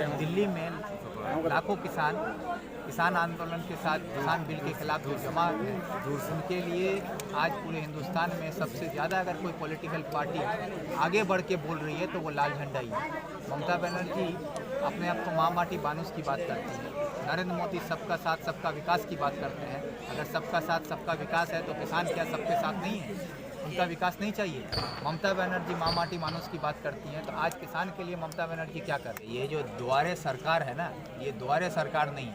दिल्ली में लाखों किसान आंदोलन के साथ किसान बिल के खिलाफ जो जमा है, उनके लिए आज पूरे हिंदुस्तान में सबसे ज़्यादा अगर कोई पॉलिटिकल पार्टी आगे बढ़ के बोल रही है तो वो लाल झंडा ही है। ममता बनर्जी अपने आप को माँ माटी बानुस की बात करती है। नरेंद्र मोदी सबका साथ सबका विकास की बात करते हैं। अगर सबका साथ सबका विकास है तो किसान क्या सबके साथ नहीं है? उनका विकास नहीं चाहिए। ममता बनर्जी माँ माटी मानुस की बात करती हैं, तो आज किसान के लिए ममता बनर्जी क्या कर रही है? ये जो द्वारे सरकार है ना, ये द्वारे सरकार नहीं है,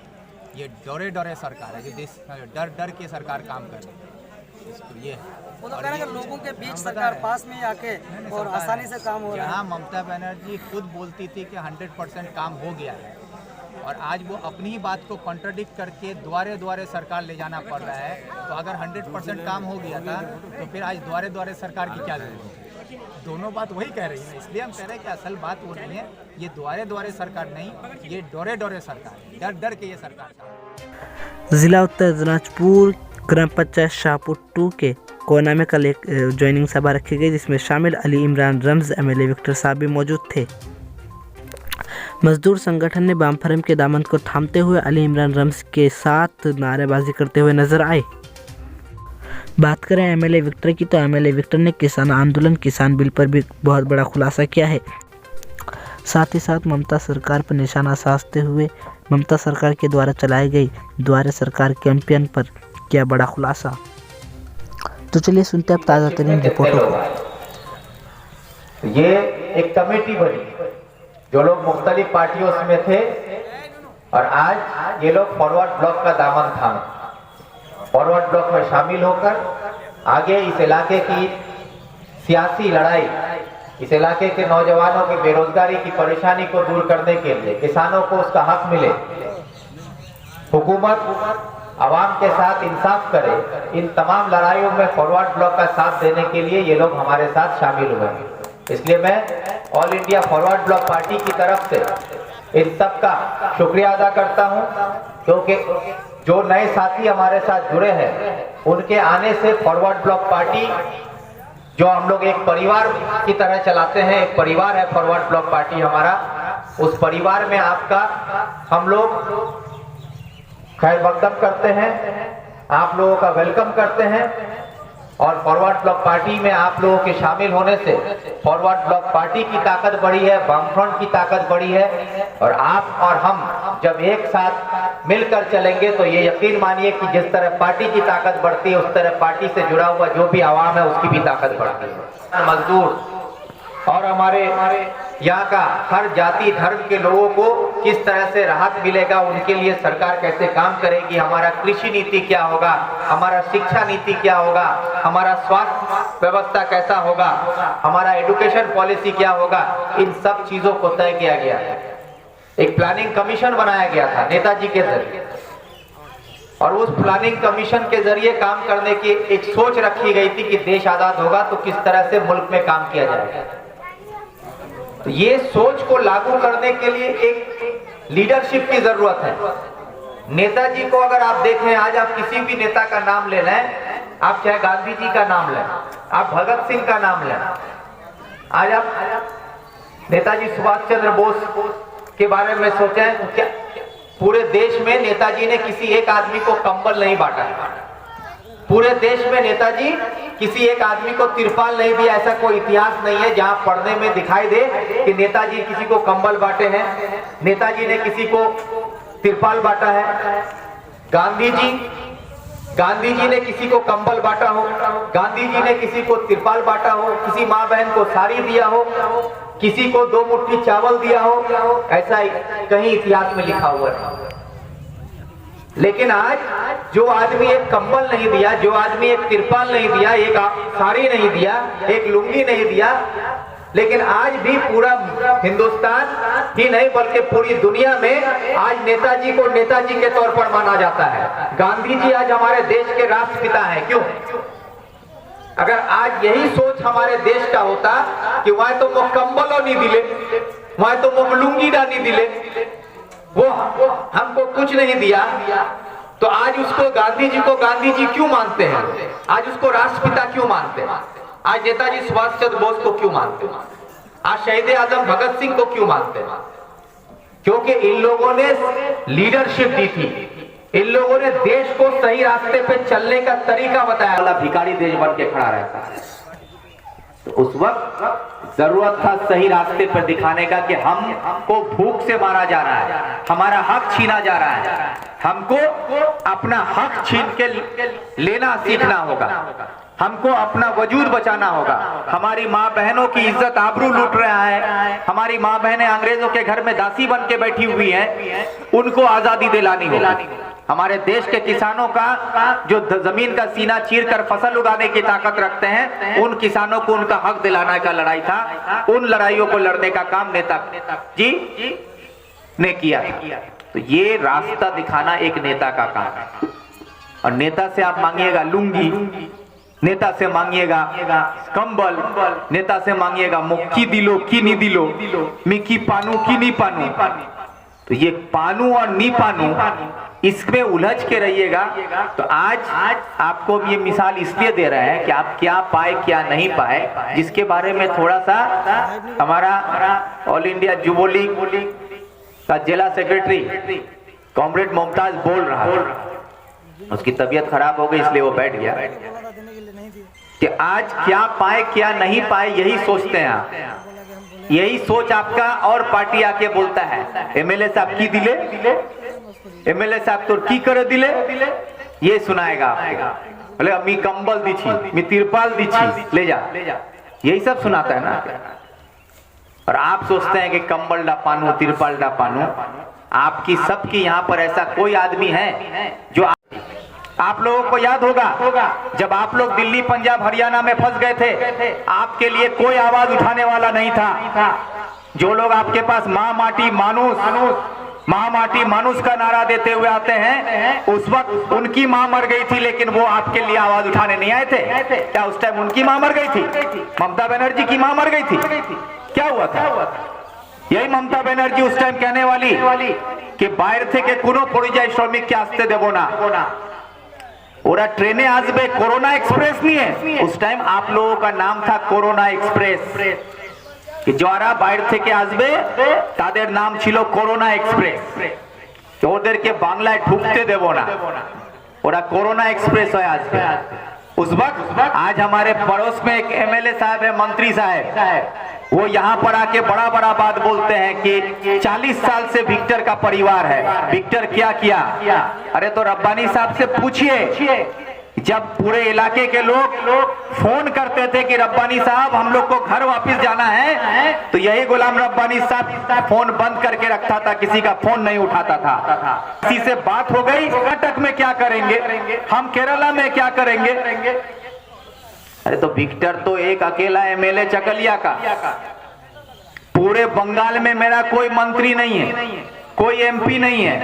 ये डरे डरे सरकार है, जो देश डर डर के सरकार काम कर रही है। ये वो तो कह रहे हैं कि लोगों के बीच सरकार पास में आके और आसानी से काम हो रहा है। जहाँ ममता बनर्जी खुद बोलती थी कि 100% काम हो गया है, और आज वो अपनी ही बात को कॉन्ट्रडिक्ट करके द्वारे द्वारे सरकार ले जाना पड़ रहा है। तो अगर 100% काम हो गया था तो फिर आज द्वारे द्वारे सरकार की क्या जरूरत है? दोनों बात वही कह रही है। इसलिए हम कह रहे हैं कि असल बात वो नहीं है, ये द्वारे द्वारे सरकार नहीं, ये डोरे डोरे सरकार है, डर डर के ये सरकार। जिला उत्तर दिनाजपुर ग्राम पंचायत शाहपुर 2 के कोना में कल एक ज्वाइनिंग सभा रखी गई, जिसमें शामिल अली इमरान रम्ज एमएलए विक्टर साहब भी मौजूद थे। मजदूर संगठन ने वामफ्रंट के दामन को थामते हुए अली इमरान रम्ज के साथ नारेबाजी करते हुए नजर आए। बात करें एमएलए विक्टर की, तो एमएलए विक्टर ने किसान आंदोलन किसान बिल पर भी बहुत बड़ा खुलासा किया है। साथ ही साथ ममता सरकार पर निशाना साधते हुए ममता सरकार के द्वारा चलाई गई द्वारे सरकार कैंपेन पर किया बड़ा खुलासा। तो चलिए सुनते हैं अब ताज़ा तरीन रिपोर्टों को। ये एक कमेटी बनी, जो लोग मुख्तलिफ पार्टियों में थे, और आज ये लोग फॉरवर्ड ब्लॉक का दामन थामे, फॉरवर्ड ब्लॉक में शामिल होकर आगे इस इलाके की सियासी लड़ाई, इस इलाके के नौजवानों की बेरोजगारी की परेशानी को दूर करने के लिए, किसानों को उसका हक मिले, हुकूमत आवाम के साथ इंसाफ करे, इन तमाम लड़ाइयों में फॉरवर्ड ब्लॉक का साथ देने के लिए ये लोग हमारे साथ शामिल हुए हैं। इसलिए मैं all India forward block party की तरफ से इन सब का शुक्रिया अदा करता हूं, क्योंकि जो नए साथी हमारे साथ जुड़े हैं, उनके आने से फॉरवर्ड ब्लॉक पार्टी, जो हम लोग एक परिवार की तरह चलाते हैं, एक परिवार है फॉरवर्ड ब्लॉक पार्टी हमारा, उस परिवार में आपका हम लोग खैर मकदम करते हैं, आप लोगों का वेलकम करते हैं। और फॉरवर्ड ब्लॉक पार्टी में आप लोगों के शामिल होने से फॉरवर्ड ब्लॉक पार्टी की ताकत बढ़ी है, वामफ्रंट की ताकत बढ़ी है, और आप और हम जब एक साथ मिलकर चलेंगे तो ये यकीन मानिए कि जिस तरह पार्टी की ताकत बढ़ती है, उस तरह पार्टी से जुड़ा हुआ जो भी आवाम है उसकी भी ताकत बढ़ती है। मजदूर और हमारे यहाँ का हर जाति धर्म के लोगों को किस तरह से राहत मिलेगा, उनके लिए सरकार कैसे काम करेगी, हमारा कृषि नीति क्या होगा, हमारा शिक्षा नीति क्या होगा, हमारा स्वास्थ्य व्यवस्था कैसा होगा, हमारा एजुकेशन पॉलिसी क्या होगा, इन सब चीजों को तय किया गया है। एक प्लानिंग कमीशन बनाया गया था नेताजी के जरिए, और उस प्लानिंग कमीशन के जरिए काम करने की एक सोच रखी गई थी कि देश आजाद होगा तो किस तरह से मुल्क में काम किया जाएगा। तो ये सोच को लागू करने के लिए एक लीडरशिप की जरूरत है। नेताजी को अगर आप देखें, आज आप किसी भी नेता का नाम ले लें, आप चाहे गांधी जी का नाम लें, आप भगत सिंह का नाम लें, आज आप नेताजी सुभाष चंद्र बोस के बारे में सोचें तो क्या पूरे देश में नेताजी ने किसी एक आदमी को कंबल नहीं बांटा है, पूरे देश में नेताजी किसी एक आदमी को तिरपाल नहीं दिया, ऐसा कोई इतिहास नहीं है जहां पढ़ने में दिखाई दे कि नेताजी किसी को कंबल बांटे हैं, नेताजी ने किसी को तिरपाल बांटा है। गांधी जी ने किसी को कंबल बांटा हो, गांधी जी ने किसी को तिरपाल बांटा हो, किसी माँ बहन को साड़ी दिया हो, किसी को 2 मुट्ठी चावल दिया हो, ऐसा कहीं इतिहास में लिखा हुआ है। लेकिन आज जो आदमी एक कंबल नहीं दिया, जो आदमी एक तिरपाल नहीं दिया, एक साड़ी नहीं दिया, एक लुंगी नहीं दिया, लेकिन आज भी पूरा हिंदुस्तान ही नहीं बल्कि पूरी दुनिया में आज नेताजी को नेताजी के तौर पर माना जाता है। गांधी जी आज हमारे देश के राष्ट्रपिता हैं। क्यों? अगर आज यही सोच हमारे देश का होता कि वह तो मुख कंबलों नहीं दिले, वह तो मुख लुंगी नहीं दिले, वो हमको कुछ नहीं दिया, तो आज उसको गांधी जी को गांधी जी क्यों मानते हैं? आज उसको राष्ट्रपिता क्यों मानते हैं? आज नेताजी सुभाष चंद्र बोस को क्यों मानते हैं? आज शहीद आजम भगत सिंह को क्यों मानते हैं? क्योंकि इन लोगों ने लीडरशिप दी थी, इन लोगों ने देश को सही रास्ते पे चलने का तरीका बताया। वाला भिखारी देश बन के खड़ा रहता है, तो उस वक्त जरूरत था सही रास्ते पर दिखाने का कि हमको भूख से मारा जा रहा है, हमारा हक छीना जा रहा है, हमको अपना हक छीन के लेना सीखना होगा, हमको अपना वजूद बचाना होगा। हमारी माँ बहनों की इज्जत आबरू लूट रहा है, हमारी माँ बहनें अंग्रेजों के घर में दासी बन के बैठी हुई हैं, उनको आजादी दिलानी होगी। हमारे देश के किसानों का जो जमीन का सीना चीर कर फसल उगाने की ताकत रखते हैं, उन किसानों को उनका हक दिलाने का लड़ाई था। उन लड़ाइयों को लड़ने का काम नेता जी ने किया। तो ये रास्ता दिखाना एक नेता का काम है। और नेता से आप मांगिएगा लुंगी, नेता से मांगिएगा कंबल, नेता से मांगिएगा मुक्की दिलो की नहीं दिलो, मिकी पानू की नहीं पानू। तो ये पानू और नी पानू इसमें उलझ के रहिएगा। तो आज आपको ये मिसाल इसलिए दे रहे हैं कि आप क्या पाए क्या नहीं पाए, जिसके बारे में थोड़ा सा हमारा ऑल इंडिया युवा लीग का जिला सेक्रेटरी कॉमरेड मुमताज बोल रहा है। उसकी तबीयत खराब हो गई इसलिए वो बैठ गया कि आज क्या पाए क्या नहीं पाए यही सोचते हैं आप, यही सोच आपका और पार्टी आके बोलता है एमएलए साहब की दिले, एमएलए साहब तो की करे दिले, ये सुनाएगा आपको। बोले मी कंबल दीछी, मी तिरपाल दीछी, ले जा, यही सब सुनाता है ना। और आप सोचते हैं कि कंबल डा पानू तिरपाल डा पानू। आपकी सबकी यहाँ पर ऐसा कोई आदमी है जो आप लोगों को याद होगा जब आप लोग दिल्ली पंजाब हरियाणा में फंस गए थे, आपके लिए कोई आवाज उठाने वाला नहीं था। जो लोग आपके पास माँ माटी मानुस, माँ माटी मानुस का नारा देते हुए आते हैं, उस वक्त उनकी माँ मर गई थी, लेकिन वो आपके लिए आवाज उठाने नहीं आए थे। क्या उस टाइम उनकी माँ मर गई थी? ममता बनर्जी की माँ मर गई थी। क्या हुआ था? यही ममता बनर्जी उस टाइम कहने वाली कि बाहर थे कि कोनो परिযায়ী श्रमिक के आस्ते देवो ना, ओरा ट्रेने आसबे कोरोना एक्सप्रेस नहीं है। उस टाइम आप लोगों का नाम था कोरोना एक्सप्रेस, कि যারা বাইরে থেকে আসবে তাদের নাম ছিল করোনা এক্সপ্রেস, তো ওদেরকে বাংলায় ঢুকতে দেব না, ওরা कोरोना एक्सप्रेस হয়ে আসবে। उस वक्त आज हमारे पड़ोस में एक एमएलए साहब है, मंत्री साहब, वो यहाँ पर आके बड़ा बड़ा बात बोलते हैं कि 40 साल से विक्टर का परिवार है, विक्टर क्या किया। अरे तो रब्बानी साहब से पूछिए, जब पूरे इलाके के लोग फोन करते थे कि रब्बानी साहब हम लोग को घर वापस जाना है, तो यही गुलाम रब्बानी साहब फोन बंद करके रखता था, किसी का फोन नहीं उठाता था। किसी से बात हो गई, कर्नाटक में क्या करेंगे, हम केरला में क्या करेंगे। अरे तो विक्टर तो एक अकेला एमएलए चकलिया का, पूरे बंगाल में मेरा कोई मंत्री नहीं है, कोई एमपी नहीं है,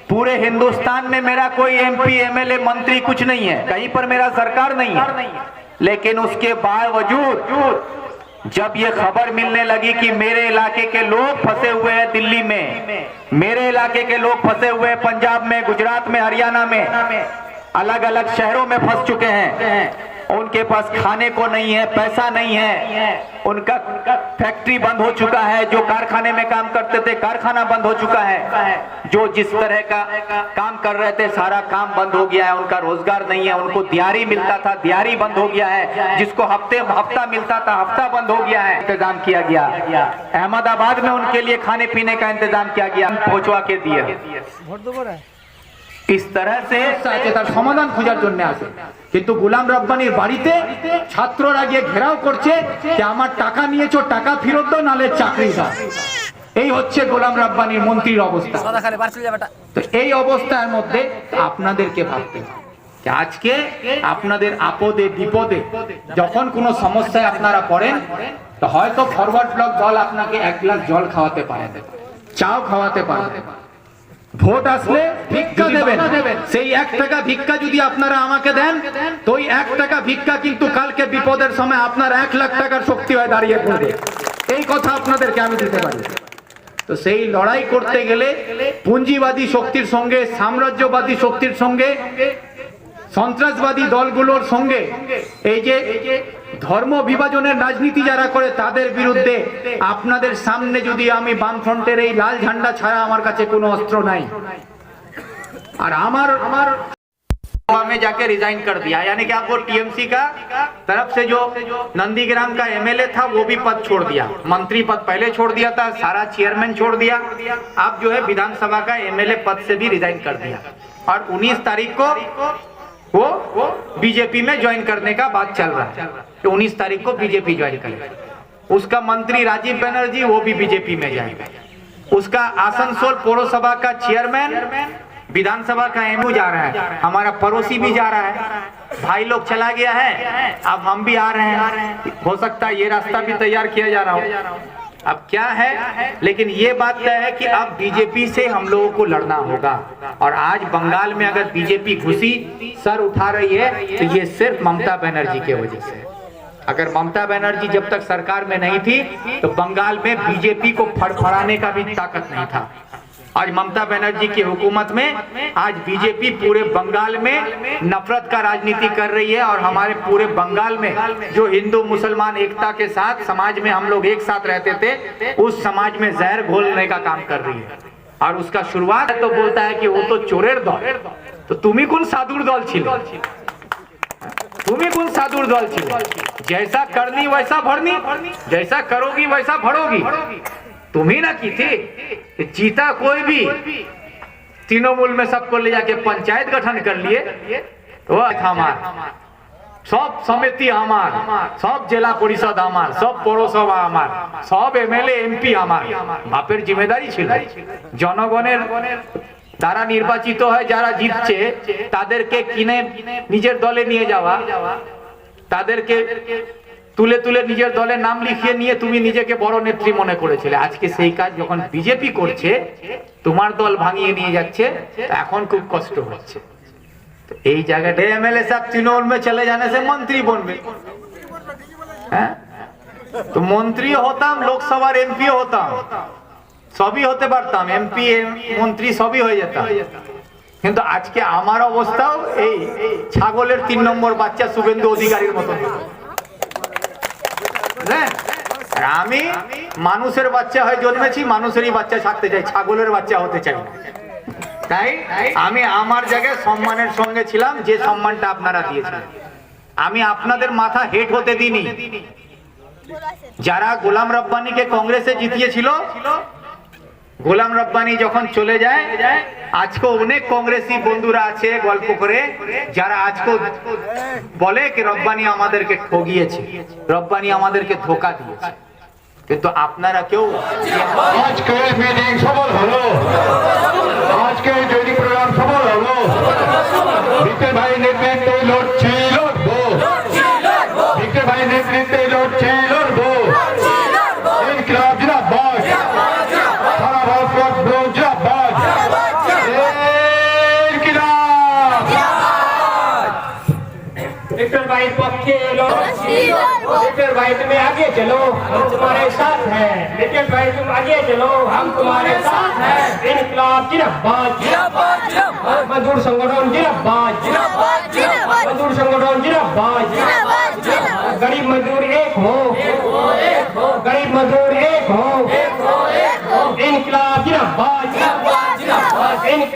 पूरे हिंदुस्तान में मेरा कोई एमपी एमएलए मंत्री कुछ नहीं है, कहीं पर मेरा सरकार नहीं है। लेकिन उसके बावजूद जब ये खबर मिलने लगी कि मेरे इलाके के लोग फंसे हुए हैं दिल्ली में, मेरे इलाके के लोग फंसे हुए हैं पंजाब में, गुजरात में, हरियाणा में, अलग अलग शहरों में फंस चुके हैं, उनके पास खाने को नहीं है, पैसा नहीं है, उनका फैक्ट्री बंद हो चुका है, जो कारखाने में काम करते थे कारखाना बंद हो चुका है, जो जिस तरह का काम कर रहे थे सारा काम बंद हो गया है, उनका रोजगार नहीं है, उनको दिहाड़ी मिलता था दिहाड़ी बंद हो गया है, जिसको हफ्ता मिलता था हफ्ता बंद हो गया है। इंतजाम किया गया, अहमदाबाद में उनके लिए खाने पीने का इंतजाम किया गया, पहुंचवा के दिया। इस तरह से তার সমাধান খোঁজার জন্য আসে, কিন্তু গোলাম রব্বানির বাড়িতে ছাত্ররা গিয়ে ঘেরাও করছে যে আমার টাকা নিয়েছো, টাকা ফেরত দাও নালে চাকরি দাও। এই হচ্ছে গোলাম রব্বানির মন্ত্রীর অবস্থা। তো এই অবস্থার মধ্যে আপনাদেরকে ভাবতে হবে যে আজকে আপনাদের আপদে বিপদে যখন কোনো সমস্যায় আপনারা পড়েন, তো হয়তো ফরওয়ার্ড ব্লক দল আপনাকে এক গ্লাস জল খাওয়াতে পারে, চাও খাওয়াতে পারে, ভোট আসলে ভিক্ষা দেবেন, সেই 1 টাকা ভিক্ষা যদি আপনারা আমাকে দেন, তো ওই 1 টাকা ভিক্ষা কিন্তু কালকে বিপদের সময় আপনার 1 লাখ টাকার শক্তি হয়ে দাঁড়িয়ে পড়বে। এই কথা আপনাদেরকে আমি দিতে পারি। তো সেই লড়াই করতে গেলে পুঁজিবাদী শক্তির সঙ্গে, সাম্রাজ্যবাদী শক্তির সঙ্গে, সন্ত্রাসবাদী দলগুলোর সঙ্গে এই যে ধর্ম বিভাজনের রাজনীতি যারা করে তাদের বিরুদ্ধে আপনাদের সামনে যদি আমি বামফ্রন্টের এই লাল ঝান্ডা ছাড়া আমার কাছে কোনো অস্ত্র নাই। আর আমার में जाके रिजाइन कर दिया, यानी कि आपको टीएमसी का तरफ से जो नंदीग्राम का एमएलए था वो भी पद छोड़ दिया, मंत्री पद पहले छोड़ दिया था, सारा चेयरमैन छोड़ दिया, अब जो है विधानसभा का एमएलए पद से भी रिजाइन कर दिया और 19 तारीख को वो बीजेपी में ज्वाइन करने का बात चल रहा है कि 19 तारीख को बीजेपी ज्वाइन करेगा। उसका मंत्री राजीव बनर्जी वो भी बीजेपी में जाएगा, उसका आसनसोल पौरसभा का चेयरमैन विधानसभा का एमओ जा रहा है, हमारा पड़ोसी भी जा रहा है, भाई लोग चला गया है, अब हम भी आ रहे हैं, हो सकता है ये रास्ता भी तैयार किया जा रहा हो। अब क्या है, लेकिन ये बात तय है कि अब बीजेपी से हम लोगों को लड़ना होगा। और आज बंगाल में अगर बीजेपी घुसी सर उठा रही है तो ये सिर्फ ममता बनर्जी की वजह से। अगर ममता बनर्जी जब तक सरकार में नहीं थी तो बंगाल में बीजेपी को फड़फड़ाने का भी ताकत नहीं था। आज ममता बनर्जी की हुकूमत में आज बीजेपी पूरे बंगाल में नफरत का राजनीति कर रही है और हमारे पूरे बंगाल में जो हिंदू मुसलमान एकता के साथ समाज में हम लोग एक साथ रहते थे उस समाज में जहर घोलने का काम कर रही है। और उसका शुरुआत तो बोलता है कि वो तो चोरेर दल, तो तुम्ही कौन साधुर दल छिले, तुम्ही कौन साधुर दल छिले, जैसा करनी वैसा भरनी, जैसा करोगी वैसा भरोगी, तुम्ही ना की थी। जीता कोई भी, तृणमूल में सबको ले जाके पंचायत गठन कर लिए, वो हमार सब समिति हमार, सब जिला परिषद हमार, सब पौरसभा हमार, सब एमएलए एमपी हमार, बापेर जिम्मेदारी छिलो। जनगणेर দ্বারা নির্বাচিত হয় যারা জিতছে তাদেরকে কিনে নিজের দলে নিয়ে যাওয়া, তাদেরকে তুলে তুলে নিজের দলের নাম লিখিয়ে নিয়ে তুমি নিজেকে বড় নেত্রী মনে করেছিলে। আজকে সেই কাজ যখন বিজেপি করছে, তোমার দল ভাঙিয়ে নিয়ে যাচ্ছে, এখন খুব কষ্ট হচ্ছে। तो এই জায়গাটা एमएलए साहब तृणमूल में चले जाने से मंत्री बनবে, হ্যাঁ तो मंत्री होताम, लोकसभार एमपी होताम, সবই হতে পারতাম, এমপি মন্ত্রী সবই হয়ে যেতাম, কিন্তু আজকে আমার অবস্থাও এই ছাগলের 3 নম্বর বাচ্চা শুভেন্দু অধিকারীর মতো। আমি মানুষের বাচ্চা হয়ে জন্মেছি, মানুষেরই বাচ্চা থাকতে চাই, ছাগলের বাচ্চা হতে চাই না। তাই আমি আমার জায়গায় সম্মানের সঙ্গে ছিলাম, যে সম্মানটা আপনারা দিয়েছিলেন। আমি আপনাদের মাথা হেট হতে দিইনি। যারা গোলাম রব্বানীকে কংগ্রেসে জিতিয়েছিল, গোলাম রব্বানী যখন চলে যায়, আজকে অনেক কংগ্রেসি বন্ধুরা আছে গল্প করে, যারা আজকে বলে কি রব্বানী আমাদেরকে ঠগিয়েছে, রব্বানী আমাদেরকে ধোঁকা দিয়েছে, কিন্তু আপনারা কেউ আজকে মিটিং সফল হলো, আজকে জৈনিক প্রোগ্রাম সফল হলো, বিক্রম ভাই নেতৃত্বে লড়ছি লড়বো, বিক্রম ভাই নেতৃত্বে লড়ছি লড়বো, ইনকিলাব জিন্দাবাদ, সারা ভারতবর্ষ জিন্দাবাদ, ইনকিলাব। विक्टर भाई पक्के लो, विक्टर भाई तुम्हें आगे चलो, हम तुम्हारे साथ हैं, विक्टर भाई तुम आगे चलो, हम तुम्हारे साथ हैं, इनकलाब जिंदाबाद, जिंदाबाद, जिंदाबाद, मजदूर संगठन जिंदाबाद, जिंदाबाद, जिंदाबाद, मजदूर संगठन जिंदाबाद, जिंदाबाद, जिंदाबाद, गरीब मजदूर एक हो,